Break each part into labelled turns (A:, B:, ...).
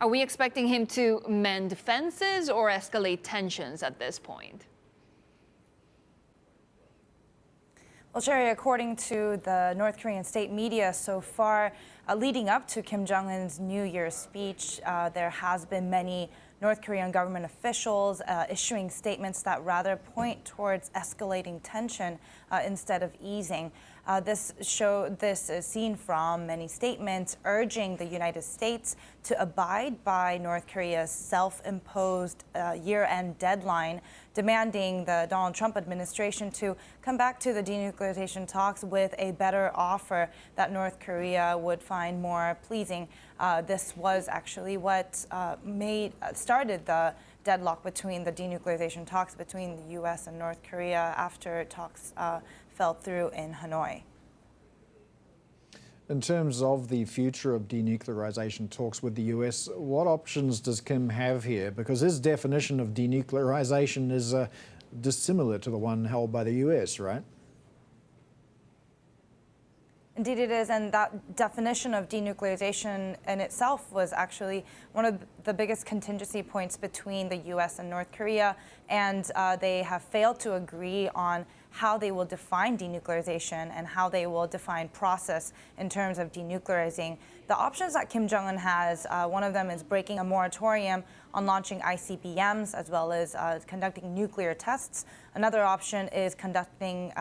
A: Are we expecting him to mend fences or escalate tensions at this point?
B: Well, Sherry, according to the North Korean state media so far, leading up to Kim Jong Un's New Year's speech, there has been many North Korean government officials issuing statements that rather point towards escalating tension instead of easing. This is seen from many statements urging the United States to abide by North Korea's self-imposed year-end deadline, demanding the Donald Trump administration to come back to the denuclearization talks with a better offer that North Korea would find more pleasing. This was actually what started the deadlock between the denuclearization talks between the U.S. and North Korea after talks fell through in Hanoi.
C: In terms of the future of denuclearization talks with the U.S., what options does Kim have here? Because his definition of denuclearization is dissimilar to the one held by the U.S., right?
B: Indeed it is, and that definition of denuclearization in itself was actually one of the biggest contingency points between the U.S. and North Korea, and they have failed to agree on how they will define denuclearization and how they will define process in terms of denuclearizing. The options that Kim Jong Un has, one of them is breaking a moratorium on launching ICBMs as well as conducting nuclear tests. Another option is conducting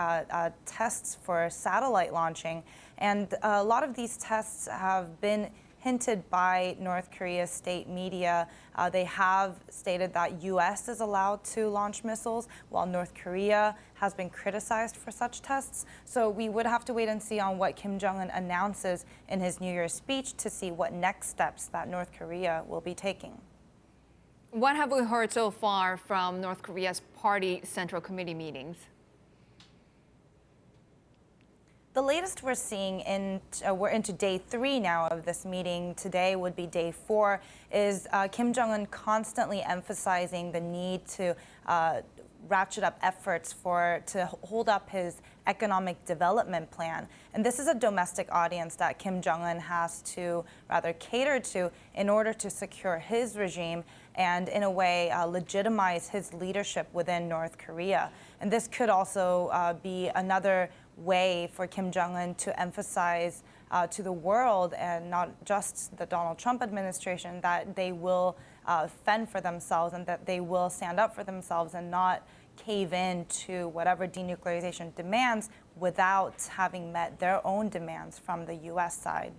B: tests for satellite launching. And a lot of these tests have been hinted by North Korea's state media. They have stated that U.S. is allowed to launch missiles, while North Korea has been criticized for such tests. So we would have to wait and see on what Kim Jong Un announces in his New Year's speech to see what next steps that North Korea will be taking.
A: What have we heard so far from North Korea's Party Central Committee meetings?
B: The latest we're seeing, we're into day 3 now of this meeting. Today would be day 4, is Kim Jong Un constantly emphasizing the need to ratchet up efforts to hold up his economic development plan. And this is a domestic audience that Kim Jong Un has to rather cater to in order to secure his regime and in a way legitimize his leadership within North Korea. And this could also be another way for Kim Jong Un to emphasize to the world, and not just the Donald Trump administration, that they will fend for themselves and that they will stand up for themselves and not cave in to whatever denuclearization demands without having met their own demands from the U.S. side.